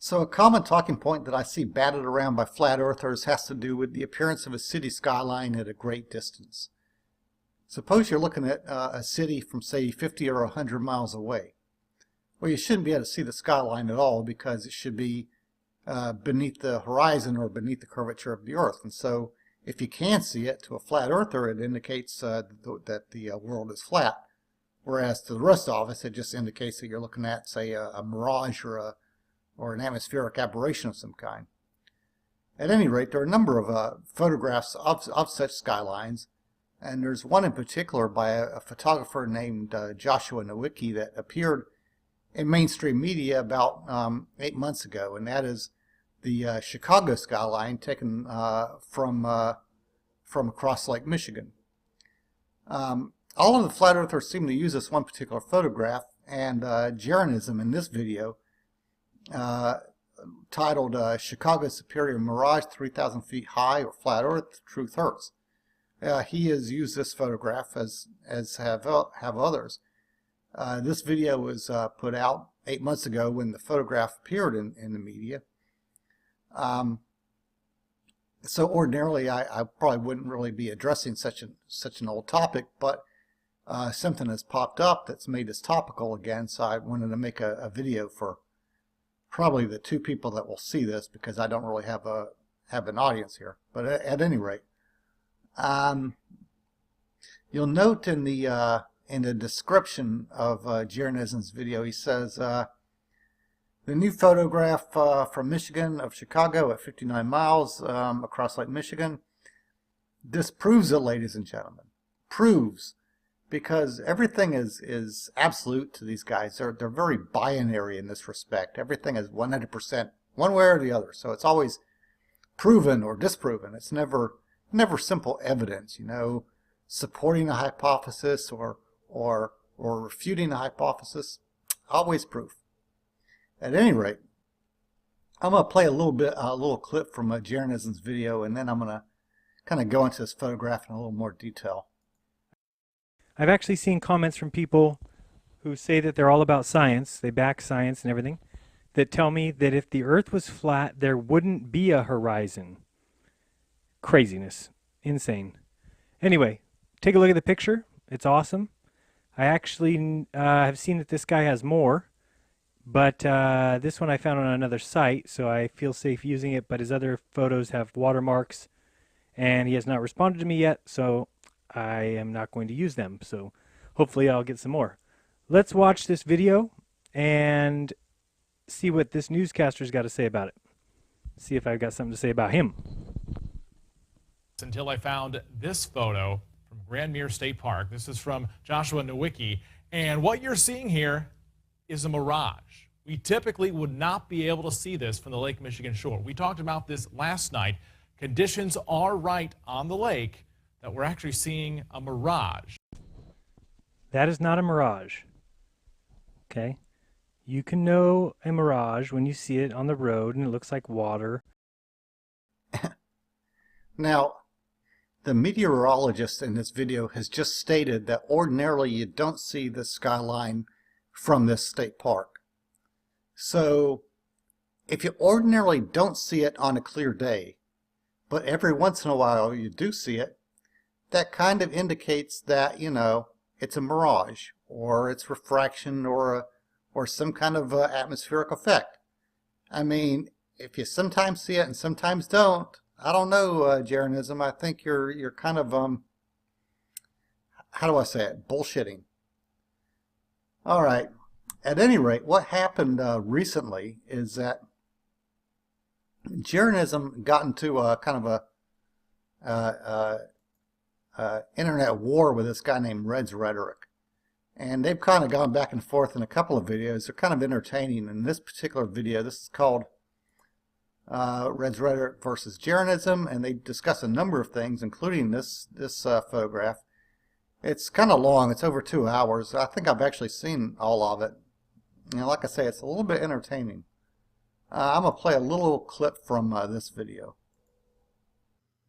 So a common talking point that I see batted around by flat earthers has to do with the appearance of a city skyline at a great distance. Suppose you're looking at a city from, say, 50 or 100 miles away. Well, you shouldn't be able to see the skyline at all because it should be beneath the horizon or beneath the curvature of the Earth. And so if you can see it, to a flat earther, it indicates that the world is flat. Whereas to the rest of us, it just indicates that you're looking at, say, a mirage or an atmospheric aberration of some kind. At any rate, there are a number of photographs of such skylines, and there's one in particular by a photographer named Joshua Nowicki that appeared in mainstream media about 8 months ago, and that is the Chicago skyline taken from across Lake Michigan. All of the flat earthers seem to use this one particular photograph, and Jeranism in this video titled Chicago Superior Mirage 3,000 Feet High or Flat Earth Truth Hurts. He has used this photograph as have others. This video was put out 8 months ago when the photograph appeared in the media. So ordinarily I probably wouldn't really be addressing such an old topic, but something has popped up that's made this topical again, so I wanted to make a video for probably the two people that will see this, because I don't really have an audience here. But at any rate, you'll note in the description of Jeranism's video, he says the new photograph from Michigan of Chicago at 59 miles across Lake Michigan. This proves it, ladies and gentlemen. Proves, because everything is absolute to these guys. They're very binary in this respect. Everything is 100% one way or the other. So it's always proven or disproven. It's never simple evidence, you know, supporting a hypothesis or refuting a hypothesis. Always proof. At any rate, I'm going to play a little clip from Jeranism's video, and then I'm going to kind of go into this photograph in a little more detail. I've actually seen comments from people who say that they're all about science, they back science and everything, that tell me that if the Earth was flat, there wouldn't be a horizon. Craziness. Insane. Anyway, take a look at the picture. It's awesome. I actually have seen that this guy has more, but this one I found on another site, so I feel safe using it, but his other photos have watermarks, and he has not responded to me yet, so I am not going to use them. So hopefully I'll get some more. Let's watch this video and see what this newscaster's got to say about it. See if I've got something to say about him. Until I found this photo from Grand Mere State Park. This is from Joshua Nowicki, and what you're seeing here is a mirage. We typically would not be able to see this from the Lake Michigan shore. We talked about this last night. Conditions are right on the lake that we're actually seeing a mirage. That is not a mirage. Okay? You can know a mirage when you see it on the road and it looks like water. Now, the meteorologist in this video has just stated that ordinarily you don't see the skyline from this state park. So, if you ordinarily don't see it on a clear day, but every once in a while you do see it, that kind of indicates that, you know, it's a mirage, or it's refraction, or some kind of atmospheric effect. I mean, if you sometimes see it and sometimes don't, I don't know, Jeranism. I think you're kind of how do I say it? Bullshitting. All right. At any rate, what happened recently is that Jeranism got into a kind of a internet war with this guy named Reds Rhetoric. And they've kind of gone back and forth in a couple of videos. They're kind of entertaining. In this particular video, this is called Reds Rhetoric versus Jeranism, and they discuss a number of things, including this photograph. It's kind of long. It's over 2 hours. I think I've actually seen all of it. You know, like I say, it's a little bit entertaining. I'm going to play a little clip from this video.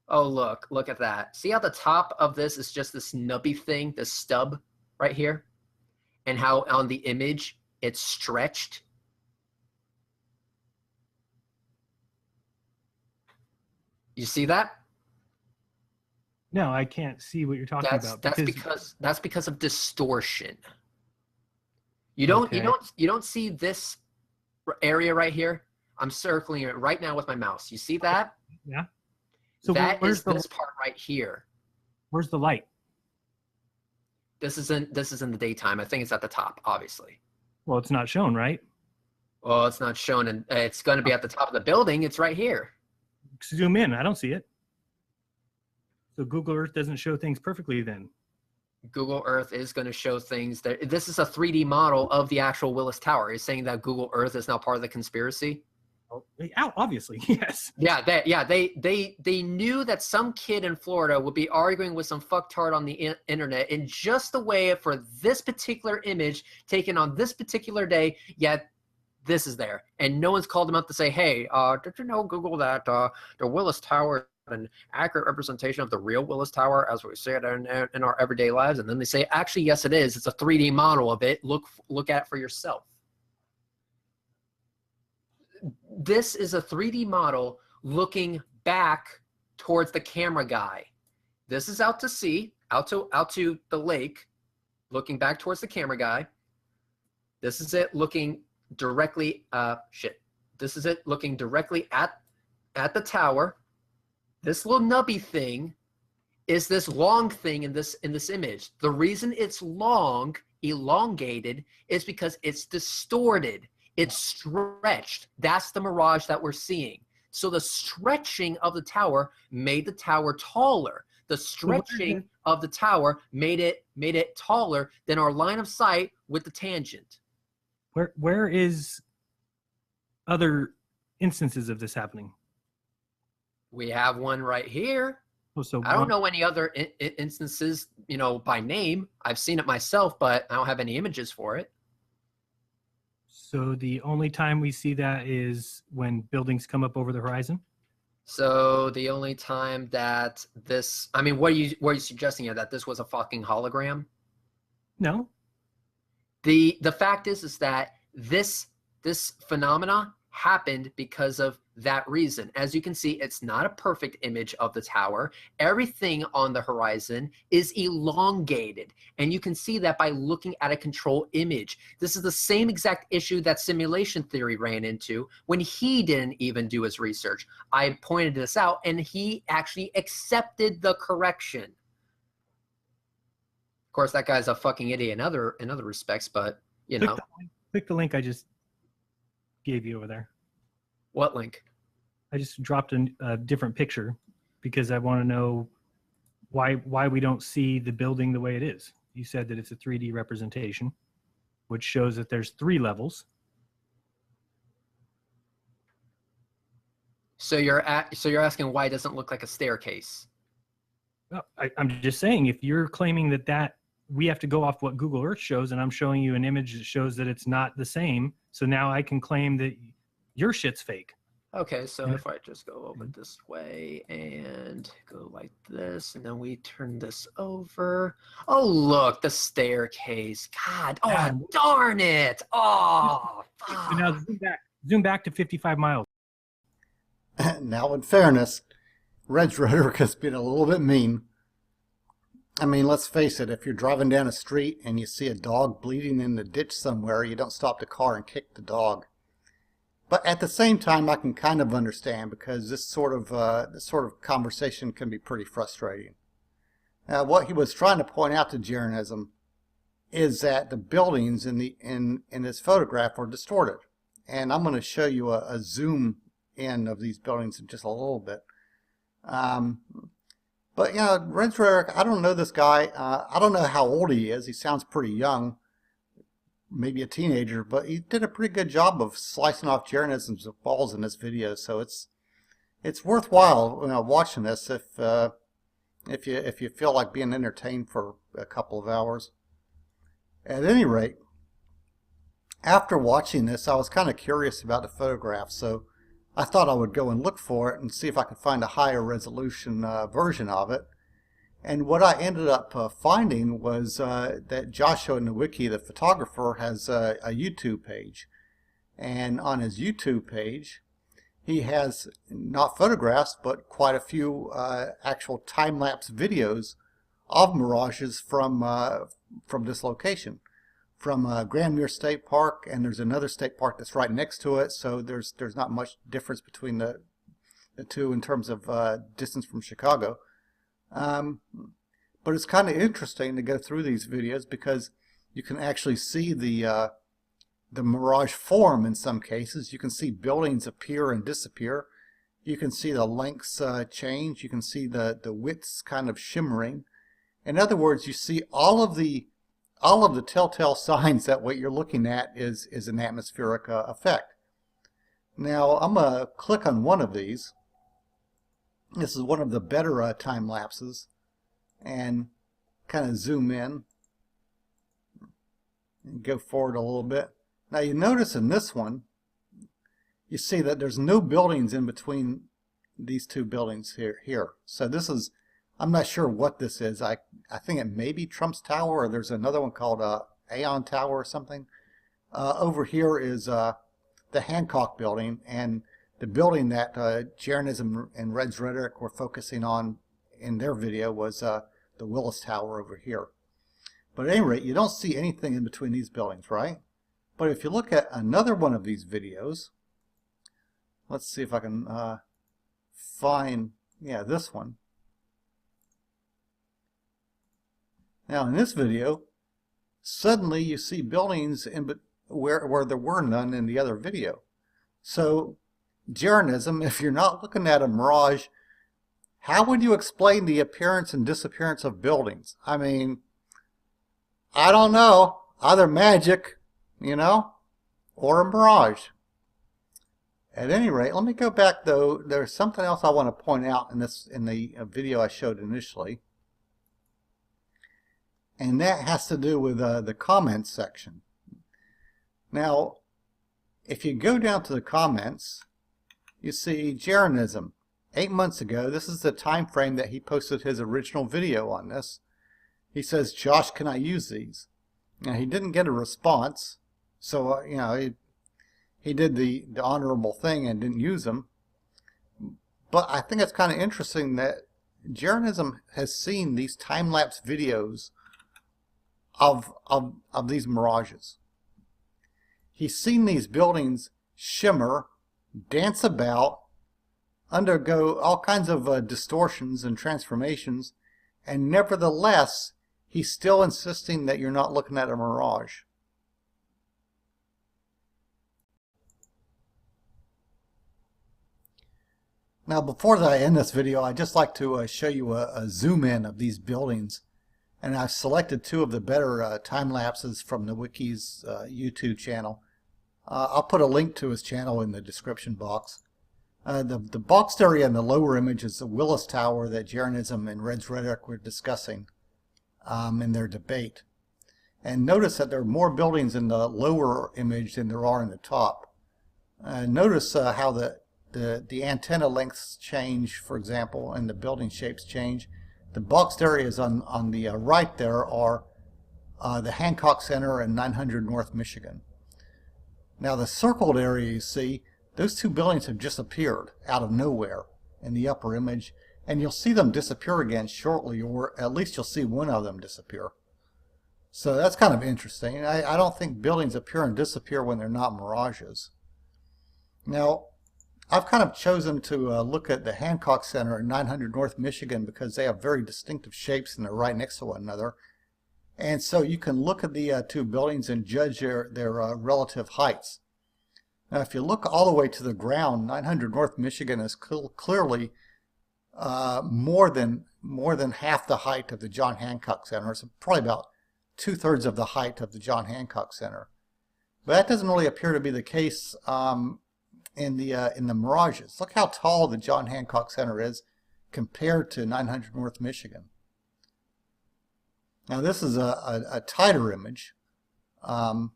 Oh, look at that. See how the top of this is just this nubby thing, this stub right here? And how on the image it's stretched? You see that? No, I can't see what you're talking about. That's because of distortion. You Okay. don't see this area right here. I'm circling it right now with my mouse. You see that? Yeah. So that where's is this part right here. Where's the light? This is in the daytime. I think it's at the top, obviously. Well, it's not shown, right? Well, it's not shown, and it's going to be at the top of the building. It's right here. Zoom in. I don't see it. So Google Earth doesn't show things perfectly then. Google Earth is going to show things that this is a 3D model of the actual Willis Tower. Is saying that Google Earth is now part of the conspiracy? Oh, obviously, yes. Yeah, they knew that some kid in Florida would be arguing with some fucktard on the internet in just the way for this particular image taken on this particular day, yet this is there. And no one's called them up to say, hey, did you know, Google, that the Willis Tower is an accurate representation of the real Willis Tower as we see it in our everyday lives? And then they say, actually, yes, it is. It's a 3D model of it. Look at it for yourself. This is a 3D model looking back towards the camera guy. This is out to sea, out to the lake, looking back towards the camera guy. This is it looking directly, This is it looking directly at the tower. This little nubby thing is this long thing in this image. The reason it's long, elongated, is because it's distorted. It's stretched. That's the mirage that we're seeing. So the stretching of the tower made the tower taller. The stretching of the tower made it taller than our line of sight with the tangent. Where is other instances of this happening? We have one right here. Oh, so I don't know any other instances, by name. I've seen it myself, but I don't have any images for it. So the only time we see that is when buildings come up over the horizon? So the only time that this, what are you suggesting here? That this was a fucking hologram? No. The fact is that this phenomena happened because of that reason. As you can see, it's not a perfect image of the tower. Everything on the horizon is elongated, and you can see that by looking at a control image. This is the same exact issue that simulation theory ran into when he didn't even do his research. I pointed this out, and he actually accepted the correction. Of course, that guy's a fucking idiot in other respects, but Click the link I just gave you over there. What link? I just dropped a different picture because I want to know why we don't see the building the way it is. You said that it's a 3D representation, which shows that there's 3 levels. So you're asking why it doesn't look like a staircase? Well, I'm just saying, if you're claiming that we have to go off what Google Earth shows, and I'm showing you an image that shows that it's not the same, so now I can claim that your shit's fake. Okay, so if I just go over this way and go like this, and then we turn this over. Oh, look, the staircase. God, darn it. Oh, fuck. So now zoom back to 55 miles. Now, in fairness, Reds Rhetoric has been a little bit mean. Let's face it, if you're driving down a street and you see a dog bleeding in the ditch somewhere, you don't stop the car and kick the dog. But at the same time, I can kind of understand, because this sort of conversation can be pretty frustrating. What he was trying to point out to Jeranism is that the buildings in this photograph are distorted. And I'm going to show you a zoom in of these buildings in just a little bit. But Reds Rhetoric, I don't know this guy. I don't know how old he is. He sounds pretty young, maybe a teenager, but he did a pretty good job of slicing off Jeranism's balls in this video. So it's worthwhile watching this if you feel like being entertained for a couple of hours. At any rate, after watching this, I was kind of curious about the photograph, so I thought I would go and look for it and see if I could find a higher resolution version of it. And what I ended up finding was that Joshua Nowicki, the photographer, has a YouTube page. And on his YouTube page, he has not photographs, but quite a few actual time-lapse videos of mirages from this location, from Grandmere State Park, and there's another state park that's right next to it. So there's not much difference between the two in terms of distance from Chicago. But it's kind of interesting to go through these videos because you can actually see the mirage form in some cases. You can see buildings appear and disappear. You can see the lengths change. You can see the widths kind of shimmering. In other words, you see all of the telltale signs that what you're looking at is an atmospheric effect. Now I'm going to click on one of these. This is one of the better time lapses, and kind of zoom in and go forward a little bit. Now you notice in this one, you see that there's no buildings in between these two buildings here. So this is, I'm not sure what this is. I think it may be Trump's Tower, or there's another one called Aeon Tower or something. Over here is the Hancock building, and the building that Jeranism and Reds Rhetoric were focusing on in their video was the Willis Tower over here. But at any rate, you don't see anything in between these buildings, right? But if you look at another one of these videos, let's see if I can find, yeah, this one. Now in this video, suddenly you see buildings where there were none in the other video. So Jeranism, if you're not looking at a mirage, how would you explain the appearance and disappearance of buildings? I mean, I don't know. Either magic, you know, or a mirage. At any rate, let me go back though. There's something else I want to point out in the video I showed initially. And that has to do with the comments section. Now, if you go down to the comments, you see Jeranism. 8 months ago, this is the time frame that he posted his original video on this. He says, "Josh, can I use these?" Now, he didn't get a response, so you know, he did the honorable thing and didn't use them. But I think it's kind of interesting that Jeranism has seen these time-lapse videos of these mirages. He's seen these buildings shimmer, dance about, undergo all kinds of distortions and transformations, and nevertheless, he's still insisting that you're not looking at a mirage. Now, before I end this video, I'd just like to show you a zoom in of these buildings. And I've selected two of the better time lapses from the Wiki's YouTube channel. I'll put a link to his channel in the description box. The boxed area in the lower image is the Willis Tower that Jeranism and Reds Rhetoric were discussing in their debate. And notice that there are more buildings in the lower image than there are in the top. Notice how the antenna lengths change, for example, and the building shapes change. The boxed areas on the right there are the Hancock Center and 900 North Michigan. Now the circled area you see, those two buildings have just appeared out of nowhere in the upper image, and you'll see them disappear again shortly, or at least you'll see one of them disappear. So that's kind of interesting. I don't think buildings appear and disappear when they're not mirages. Now, I've kind of chosen to look at the Hancock Center in 900 North Michigan because they have very distinctive shapes and they're right next to one another. And so you can look at the two buildings and judge their relative heights. Now, if you look all the way to the ground, 900 North Michigan is clearly more than half the height of the John Hancock Center. It's probably about 2/3 of the height of the John Hancock Center. But that doesn't really appear to be the case in the mirages. Look how tall the John Hancock Center is compared to 900 North Michigan. Now this is a tighter image, and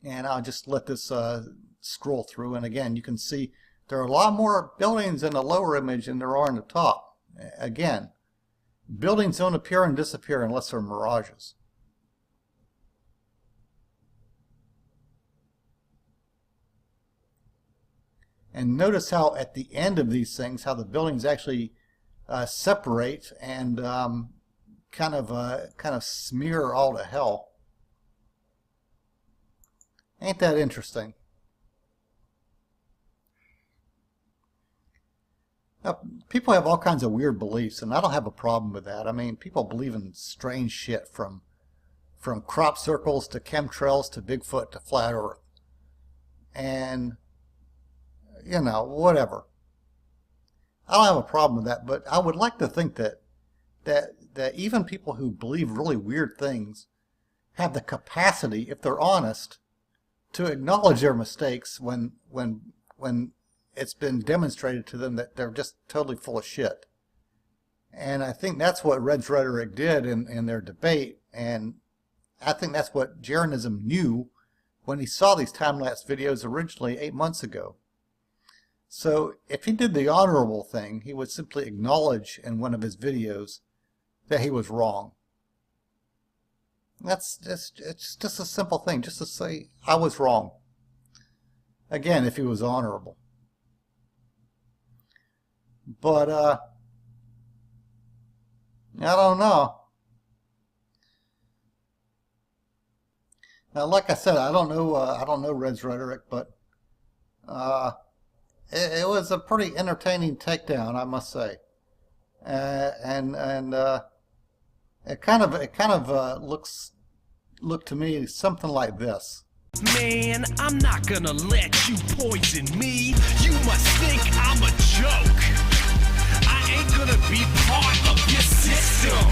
I'll just let this scroll through, and again you can see there are a lot more buildings in the lower image than there are in the top. Again, buildings don't appear and disappear unless they're mirages. And notice how at the end of these things, how the buildings actually separate and kind of smear all to hell. Ain't that interesting? People have all kinds of weird beliefs, and I don't have a problem with that. I mean, people believe in strange shit from crop circles to chemtrails to Bigfoot to flat Earth. And, you know, whatever. I don't have a problem with that, but I would like to think that even people who believe really weird things have the capacity, if they're honest, to acknowledge their mistakes when it's been demonstrated to them that they're just totally full of shit. And I think that's what Reds Rhetoric did in their debate, and I think that's what Jeranism knew when he saw these time-lapse videos originally 8 months ago. So if he did the honorable thing, he would simply acknowledge in one of his videos that he was wrong. It's just a simple thing, just to say, I was wrong. Again, if he was honorable. But, I don't know. Now, like I said, I don't know Reds Rhetoric, but it was a pretty entertaining takedown, I must say. And it kind of looked to me something like this. Man, I'm not gonna let you poison me. You must think I'm a joke. I ain't gonna be part of your system.